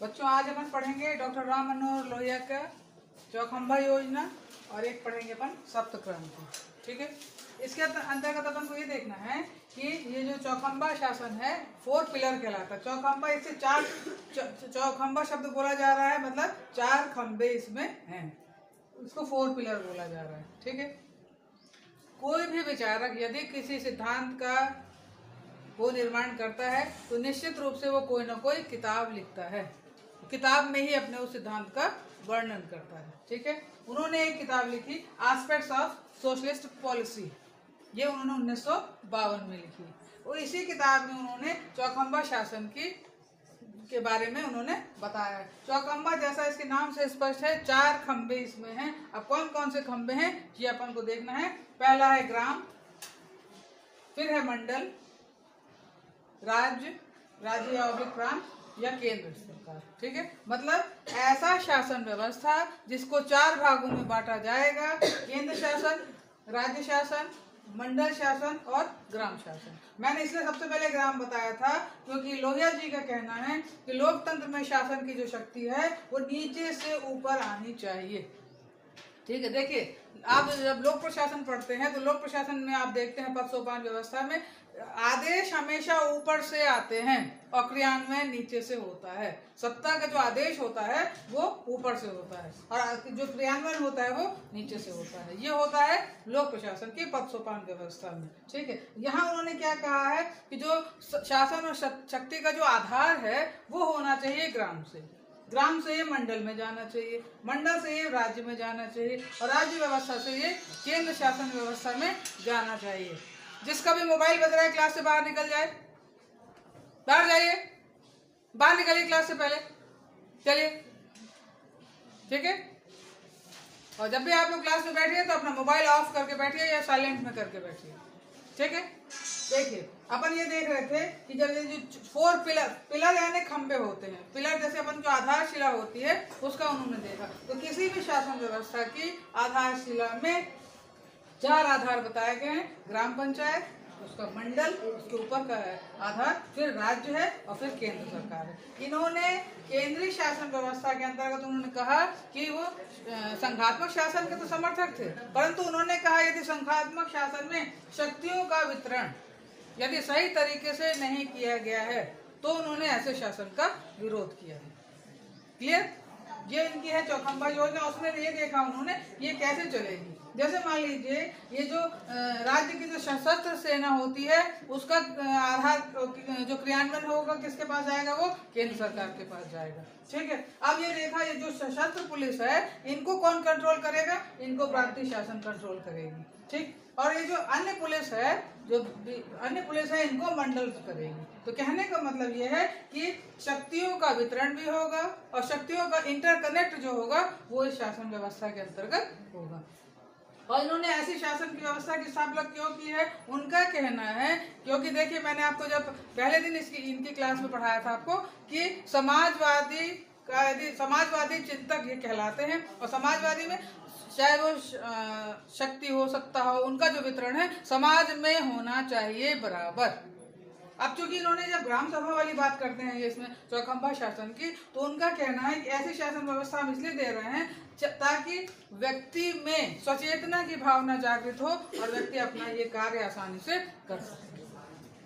बच्चों आज अपन पढ़ेंगे डॉक्टर राम मनोहर लोहिया का चौखंबा योजना और एक पढ़ेंगे अपन सप्तक्रांति। ठीक है, इसके अंतर्गत अपन को ये देखना है कि ये जो चौखंबा शासन है 4 पिलर कहलाता है। चौखंबा इससे चौखंबा शब्द बोला जा रहा है, मतलब 4 खंबे इसमें हैं, उसको 4 पिलर बोला जा रहा है। ठीक है, कोई भी विचारक यदि किसी सिद्धांत का वो निर्माण करता है तो निश्चित रूप से वो कोई ना कोई किताब लिखता है, किताब में ही अपने उस सिद्धांत का वर्णन करता है। ठीक है, उन्होंने एक किताब लिखी एस्पेक्ट्स ऑफ सोशलिस्ट पॉलिसी, ये उन्होंने 1952 में लिखी और इसी किताब में उन्होंने चौखंबा शासन के बारे में उन्होंने बताया है। चौखंबा जैसा इसके नाम से स्पष्ट है, 4 खंबे इसमें हैं। अब कौन कौन से खंबे हैं ये अपन को देखना है। पहला है ग्राम, फिर है मंडल, राज्य या प्रांत या केंद्र सरकार। ठीक है, मतलब ऐसा शासन व्यवस्था जिसको 4 भागों में बांटा जाएगा, केंद्र शासन, राज्य शासन, मंडल शासन और ग्राम शासन। मैंने इसलिए सबसे पहले ग्राम बताया था क्योंकि लोहिया जी का कहना है कि लोकतंत्र में शासन की जो शक्ति है वो नीचे से ऊपर आनी चाहिए। ठीक है, देखिए आप जब लोक प्रशासन पढ़ते हैं तो लोक प्रशासन में आप देखते हैं पद सोपान व्यवस्था में आदेश हमेशा ऊपर से आते हैं और क्रियान्वयन नीचे से होता है। सत्ता का जो आदेश होता है वो ऊपर से होता है और जो क्रियान्वयन होता है वो नीचे से होता है। ये होता है लोक प्रशासन की पद सोपान व्यवस्था में। ठीक है, यहाँ उन्होंने क्या कहा है कि जो शासन और शक्ति का जो आधार है वो होना चाहिए ग्राम से, ग्राम से ये मंडल में जाना चाहिए, मंडल से ये राज्य में जाना चाहिए और राज्य व्यवस्था से ये केंद्र शासन व्यवस्था में जाना चाहिए। जिसका भी मोबाइल बज रहा है क्लास से बाहर निकल जाए, बाहर जाइए, बाहर निकलिए क्लास से पहले, चलिए। ठीक है, और जब भी आप लोग क्लास में बैठिए तो अपना मोबाइल ऑफ करके बैठिए या साइलेंट में करके बैठिए। ठीक है, देखिए अपन ये देख रहे थे कि जब ये जो 4 पिलर यानी खंबे होते हैं, पिलर जैसे अपन जो आधारशिला होती है उसका उन्होंने देखा। तो किसी भी शासन व्यवस्था की आधारशिला में 4 आधार बताए गए हैं, ग्राम पंचायत, उसका मंडल, उसके ऊपर का आधार, फिर राज्य है और फिर केंद्र सरकार है। इन्होंने केंद्रीय शासन व्यवस्था के अंतर्गत उन्होंने कहा कि वो संघात्मक शासन के तो समर्थक थे, परंतु उन्होंने कहा यदि संघात्मक शासन में शक्तियों का वितरण यदि सही तरीके से नहीं किया गया है तो उन्होंने ऐसे शासन का विरोध किया है। क्लियर, ये इनकी है चौखंबा योजना। उसमें ये देखा उन्होंने ये कैसे चलेगी। जैसे मान लीजिए ये जो राज्य की जो सशस्त्र सेना होती है उसका आधार जो क्रियान्वयन होगा किसके पास जाएगा, वो केंद्र सरकार के पास जाएगा। ठीक है, अब ये देखा ये जो सशस्त्र पुलिस है इनको कौन कंट्रोल करेगा, इनको प्रांतीय शासन कंट्रोल करेगी। ठीक, और ये जो अन्य पुलिस है इनको मंडल करेगी। तो कहने का मतलब ये है कि शक्तियों का वितरण भी होगा और शक्तियों का इंटरकनेक्ट जो होगा वो इस शासन व्यवस्था के अंतर्गत होगा। और इन्होंने ऐसी शासन की व्यवस्था की स्थापना क्यों की है, उनका कहना है क्योंकि देखिए मैंने आपको जब पहले दिन इनकी क्लास में पढ़ाया था आपको कि समाजवादी चिंतक ये कहलाते हैं और समाजवादी में चाहे वो शक्ति हो, सत्ता हो, उनका जो वितरण है समाज में होना चाहिए बराबर। अब चूंकि इन्होंने जब ग्राम सभा वाली बात करते हैं ये इसमें चौखंबा शासन की, तो उनका कहना है कि ऐसी शासन व्यवस्था हम इसलिए दे रहे हैं ताकि व्यक्ति में सचेतना की भावना जागृत हो और व्यक्ति अपना ये कार्य आसानी से कर सके।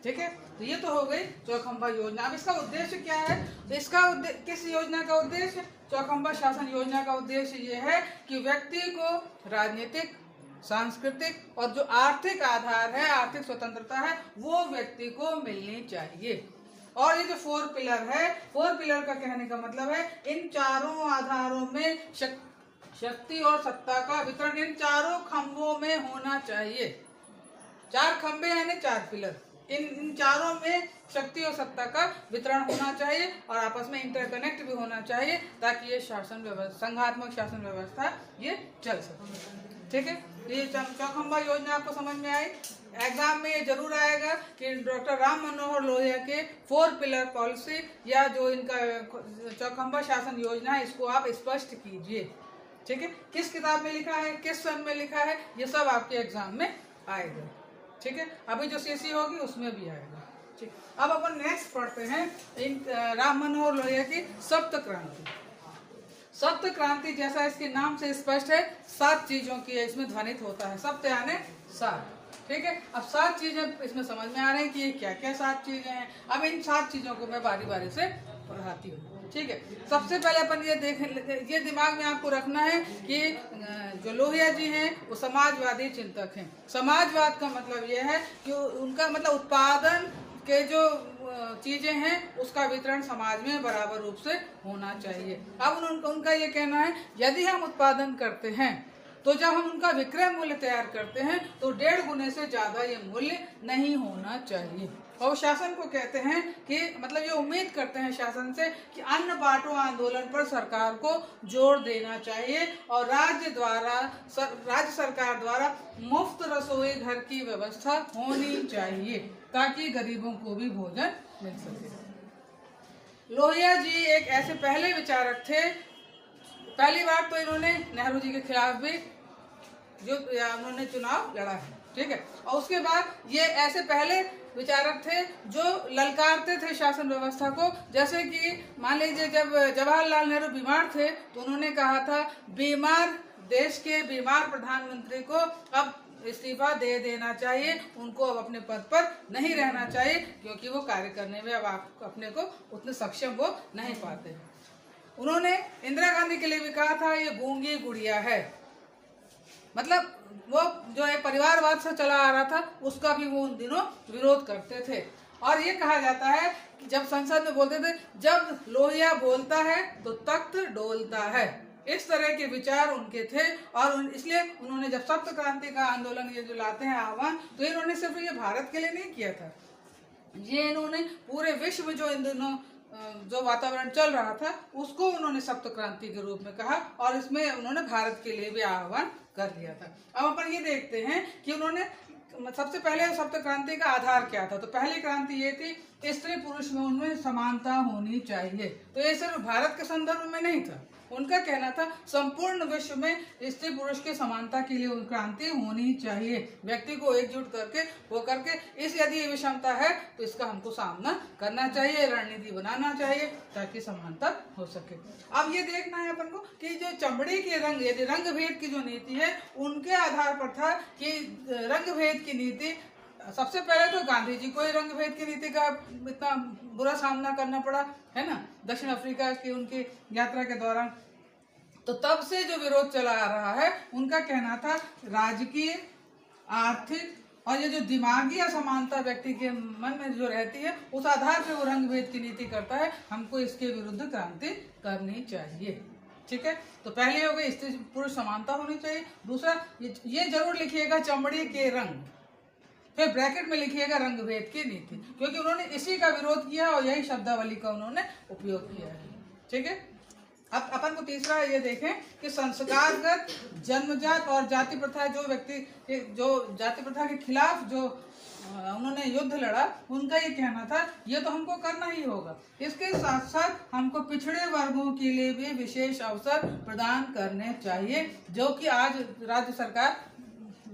ठीक है, तो ये तो हो गई चौखंबा योजना। अब इसका उद्देश्य क्या है, तो इसका किस योजना का उद्देश्य, चौखंबा शासन योजना का उद्देश्य ये है कि व्यक्ति को राजनीतिक, सांस्कृतिक और जो आर्थिक आधार है, आर्थिक स्वतंत्रता है, वो व्यक्ति को मिलनी चाहिए। और ये जो 4 पिलर है, 4 पिलर का कहने का मतलब है इन चारों आधारों में शक्ति और सत्ता का वितरण इन चारों खंभों में होना चाहिए। 4 खंभे यानी 4 पिलर, इन चारों में शक्ति और सत्ता का वितरण होना चाहिए और आपस में इंटरकनेक्ट भी होना चाहिए ताकि ये शासन व्यवस्था, संघात्मक शासन व्यवस्था ये चल सके। ठीक है, ये चौखंबा योजना आपको समझ में आई। एग्जाम में ये जरूर आएगा कि डॉक्टर राम मनोहर लोहिया के 4 पिलर पॉलिसी या जो इनका चौखंबा शासन योजना है इसको आप स्पष्ट कीजिए। ठीक है, किस किताब में लिखा है, किस सन में लिखा है, ये सब आपके एग्जाम में आएगा। ठीक है, अभी जो सीसी होगी उसमें भी आएगा। ठीक, अब अपन नेक्स्ट पढ़ते हैं इन राम मनोहर लोहिया की सप्त क्रांति। सप्त क्रांति जैसा इसके नाम से स्पष्ट है, 7 चीजों की है, इसमें ध्वनित होता है। सप्त यानी 7, ठीक है। अब 7 चीजें इसमें समझ में आ रही है कि ये क्या क्या 7 चीजें हैं। अब इन 7 चीजों को मैं बारी बारी से पढ़ाती हूँ, ठीक है। सबसे पहले अपन ये दिमाग में आपको रखना है कि जो लोहिया जी हैं वो समाजवादी चिंतक हैं। समाजवाद का मतलब ये है कि उनका मतलब उत्पादन के जो चीजें हैं उसका वितरण समाज में बराबर रूप से होना चाहिए। अब उनका ये कहना है यदि हम उत्पादन करते हैं तो जब हम उनका विक्रय मूल्य तैयार करते हैं तो 1.5 गुने से ज्यादा ये मूल्य नहीं होना चाहिए। और शासन को कहते हैं कि मतलब ये उम्मीद करते हैं शासन से कि अन्न बांटो आंदोलन पर सरकार को जोर देना चाहिए और राज्य सरकार द्वारा मुफ्त रसोई घर की व्यवस्था होनी चाहिए ताकि गरीबों को भी भोजन मिल सके। लोहिया जी एक ऐसे पहले विचारक थे। पहली बार तो इन्होंने नेहरू जी के खिलाफ भी जो उन्होंने चुनाव लड़ा है, ठीक है। और उसके बाद ये ऐसे पहले विचारक थे जो ललकारते थे शासन व्यवस्था को। जैसे कि मान लीजिए जब जवाहरलाल नेहरू बीमार थे तो उन्होंने कहा था देश के बीमार प्रधानमंत्री को अब इस्तीफा दे देना चाहिए, उनको अब अपने पद पर नहीं रहना चाहिए क्योंकि वो कार्य करने में अब अपने को उतने सक्षम वो नहीं पाते। उन्होंने इंदिरा गांधी के लिए भी कहा था ये गूंगी गुड़िया है, मतलब वो जो है परिवारवाद से चला आ रहा था उसका भी वो उन दिनों विरोध करते थे। और ये कहा जाता है कि जब संसद में बोलते थे जब लोहिया बोलता है तो तख्त डोलता है, इस तरह के विचार उनके थे। और इसलिए उन्होंने जब सप्त क्रांति का आंदोलन ये जो लाते हैं आह्वान, तो इन्होंने सिर्फ ये भारत के लिए नहीं किया था, ये इन्होंने पूरे विश्व में जो इन दिनों जो वातावरण चल रहा था उसको उन्होंने सप्त क्रांति के रूप में कहा और इसमें उन्होंने भारत के लिए भी आह्वान कर लिया था। अब अपन ये देखते हैं कि उन्होंने सबसे पहले सप्त क्रांति का आधार क्या था। तो पहली क्रांति ये थी स्त्री पुरुष में उनमें समानता होनी चाहिए। तो ये सिर्फ भारत के संदर्भ में नहीं था, उनका कहना था संपूर्ण विश्व में स्त्री पुरुष की समानता के लिए क्रांति होनी चाहिए। व्यक्ति को एकजुट करके वो करके यदि विषमता है तो इसका हमको सामना करना चाहिए, रणनीति बनाना चाहिए ताकि समानता हो सके। अब ये देखना है अपन को कि जो चमड़ी के रंग यदि रंग भेद की जो नीति है उनके आधार पर था कि रंग भेद की नीति सबसे पहले तो गांधी जी को ही रंग भेद की नीति का इतना बुरा सामना करना पड़ा है ना, दक्षिण अफ्रीका की उनकी यात्रा के दौरान। तो तब से जो विरोध चला आ रहा है उनका कहना था राजकीय, आर्थिक और ये जो दिमागी असमानता व्यक्ति के मन में जो रहती है उस आधार पर वो रंग भेद की नीति करता है, हमको इसके विरुद्ध क्रांति करनी चाहिए, ठीक है। तो पहले हो गई स्त्री पुरुष समानता होनी चाहिए। दूसरा ये जरूर लिखिएगा चमड़ी के रंग, फिर ब्रैकेट में लिखिएगा रंग भेद की नीति, क्योंकि उन्होंने इसी का विरोध किया और यही शब्दावली का उन्होंने उपयोग किया है, ठीक है। अब अपन को तीसरा ये देखें कि संस्कारगत, जन्मजात और जाति प्रथा, जो व्यक्ति जो जाति प्रथा के खिलाफ जो उन्होंने युद्ध लड़ा, उनका ये कहना था ये तो हमको करना ही होगा। इसके साथ साथ हमको पिछड़े वर्गों के लिए भी विशेष अवसर प्रदान करने चाहिए, जो कि आज राज्य सरकार,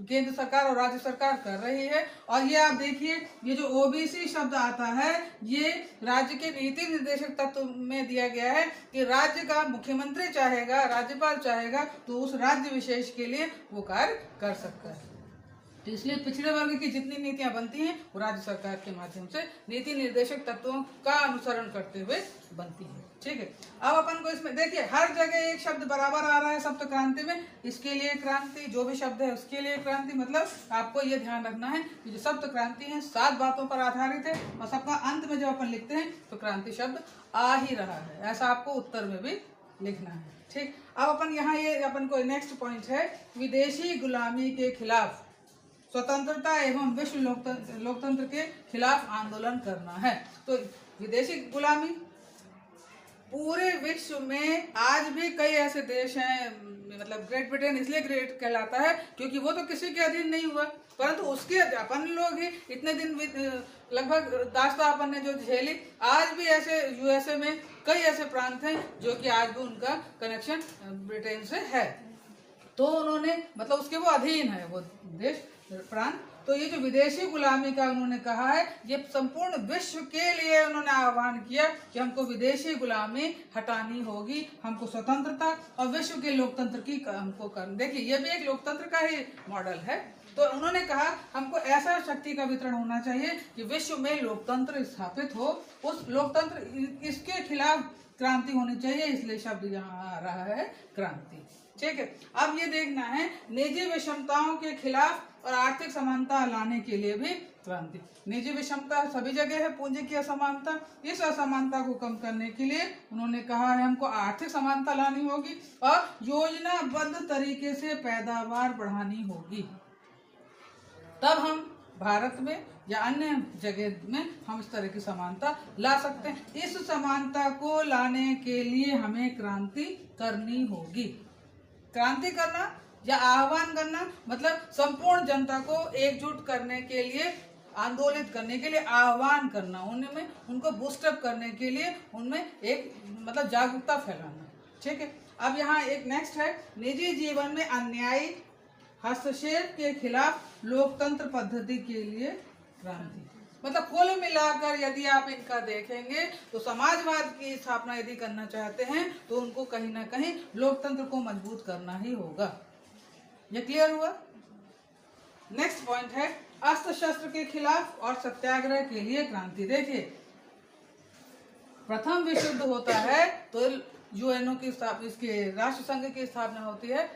केंद्र सरकार और राज्य सरकार कर रही है। और ये आप देखिए ये जो ओबीसी शब्द आता है ये राज्य के नीति निर्देशक तत्व में दिया गया है कि राज्य का मुख्यमंत्री चाहेगा, राज्यपाल चाहेगा तो उस राज्य विशेष के लिए वो कार्य कर सकता है। तो इसलिए पिछड़े वर्ग की जितनी नीतियां बनती हैं वो राज्य सरकार के माध्यम से नीति निर्देशक तत्वों का अनुसरण करते हुए बनती है, ठीक है। अब अपन को इसमें देखिए हर जगह एक शब्द बराबर आ रहा है सप्त क्रांति में, इसके लिए क्रांति, जो भी शब्द है उसके लिए क्रांति। मतलब आपको ये ध्यान रखना है कि जो सप्त क्रांति है 7 बातों पर आधारित है और सबका अंत में जब अपन लिखते हैं तो क्रांति शब्द आ ही रहा है, ऐसा आपको उत्तर में भी लिखना है, ठीक। अब अपन यहाँ ये अपन को नेक्स्ट पॉइंट है विदेशी गुलामी के खिलाफ स्वतंत्रता एवं विश्व लोकतंत्र के खिलाफ आंदोलन करना है। तो विदेशी गुलामी पूरे विश्व में आज भी कई ऐसे देश हैं, मतलब ग्रेट ब्रिटेन इसलिए ग्रेट कहलाता है क्योंकि वो तो किसी के अधीन नहीं हुआ, परंतु उसके अपन लोग ही इतने दिन लगभग दास्ता अपन ने जो झेली, आज भी ऐसे यूएसए में कई ऐसे प्रांत हैं जो कि आज भी उनका कनेक्शन ब्रिटेन से है। तो उन्होंने मतलब उसके वो अधीन है वो देश प्रांत, तो ये जो विदेशी गुलामी का उन्होंने कहा है, ये संपूर्ण विश्व के लिए उन्होंने आह्वान किया कि हमको विदेशी गुलामी हटानी होगी, हमको स्वतंत्रता और विश्व के लोकतंत्र की हमको करना। देखिए ये भी एक लोकतंत्र का ही मॉडल है। तो उन्होंने कहा हमको ऐसा शक्ति का वितरण होना चाहिए कि विश्व में लोकतंत्र स्थापित हो, उस लोकतंत्र इसके खिलाफ क्रांति होनी चाहिए, इसलिए शब्द यहाँ आ रहा है क्रांति। ठीक है, अब ये देखना है निजी विषमताओं के खिलाफ और आर्थिक समानता लाने के लिए भी क्रांति। निजी विषमता सभी जगह है, पूंजी की असमानता, इस असमानता को कम करने के लिए उन्होंने कहा है हमको आर्थिक समानता लानी होगी और योजनाबद्ध तरीके से पैदावार बढ़ानी होगी, तब हम भारत में या अन्य जगह में हम इस तरह की समानता ला सकते हैं। इस समानता को लाने के लिए हमें क्रांति करनी होगी। क्रांति करना या आह्वान करना मतलब संपूर्ण जनता को एकजुट करने के लिए, आंदोलित करने के लिए आह्वान करना, उनमें उनको बूस्टअप करने के लिए उनमें एक मतलब जागरूकता फैलाना। ठीक है, अब यहाँ एक नेक्स्ट है निजी जीवन में अन्यायी हस्तक्षेप के खिलाफ लोकतंत्र पद्धति के लिए क्रांति। मतलब कुल मिलाकर यदि आप इनका देखेंगे तो समाजवाद की स्थापना यदि करना चाहते हैं तो उनको कहीं ना कहीं लोकतंत्र को मजबूत करना ही होगा। ये क्लियर हुआ? नेक्स्ट पॉइंट है अस्त्र शस्त्र के खिलाफ और सत्याग्रह के लिए क्रांति। देखिए प्रथम विश्व युद्ध होता है तो यूएनओ की स्थापना, इसके राष्ट्र संघ की स्थापना होती है,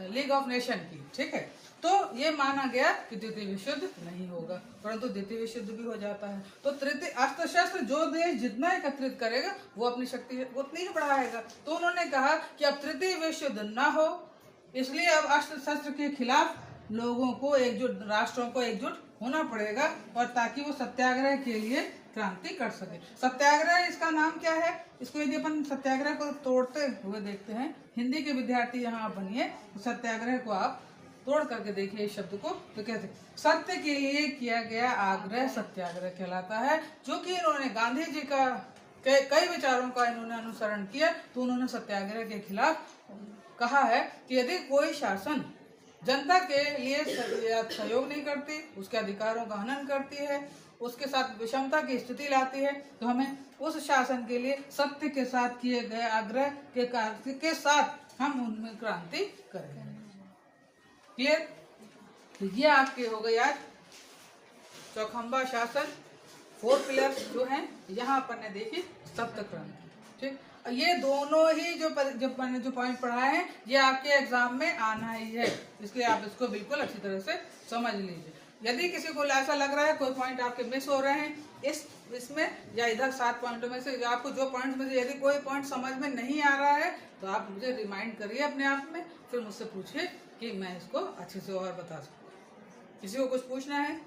लीग ऑफ नेशन की। ठीक है, तो ये माना गया कि द्वितीय विश्व युद्ध नहीं होगा, परंतु द्वितीय विश्व युद्ध भी हो जाता है। तो तृतीय अस्त्र शस्त्र जो देश जितना एकत्रित करेगा वो अपनी शक्ति उतनी ही बढ़ाएगा। तो उन्होंने कहा कि अब तृतीय विश्व युद्ध ना हो, इसलिए अब अस्त्र शस्त्र के खिलाफ लोगों को एकजुट, राष्ट्रों को एकजुट होना पड़ेगा, और ताकि वो सत्याग्रह के लिए क्रांति कर सके। सत्याग्रह इसका नाम क्या है? इसको यदि अपन सत्याग्रह को तोड़ते हुए देखते हैं, हिंदी के विद्यार्थी यहाँ बनिए, सत्याग्रह को आप तोड़ करके देखिए इस शब्द को, तो कहते सत्य के लिए किया गया आग्रह सत्याग्रह कहलाता है। जो कि इन्होंने गांधी जी का कई विचारों का इन्होंने अनुसरण किया, तो उन्होंने सत्याग्रह के खिलाफ कहा है कि यदि कोई शासन जनता के लिए सहयोग नहीं करती, उसके अधिकारों का हनन करती है, उसके साथ विषमता की स्थिति लाती है, तो हमें उस शासन के लिए सत्य के साथ किए गए आग्रह के साथ हम उनमें क्रांति करेंगे। क्लियर? तो ये आपके हो गए आज चौखंबा शासन, 4 पिलर्स जो हैं, यहाँ अपन ने देखी सप्त क्रांति। ठीक, ये दोनों ही जो मैंने जो पॉइंट पढ़ाए हैं ये आपके एग्जाम में आना ही है, इसलिए आप इसको बिल्कुल अच्छी तरह से समझ लीजिए। यदि किसी को ऐसा लग रहा है कोई पॉइंट आपके मिस हो रहे हैं इसमें या इधर 7 पॉइंटों में से, आपको जो पॉइंट में से यदि कोई पॉइंट समझ में नहीं आ रहा है तो आप मुझे रिमाइंड करिए अपने आप में, फिर मुझसे पूछिए कि मैं इसको अच्छे से और बता सकूँ। किसी को कुछ पूछना है?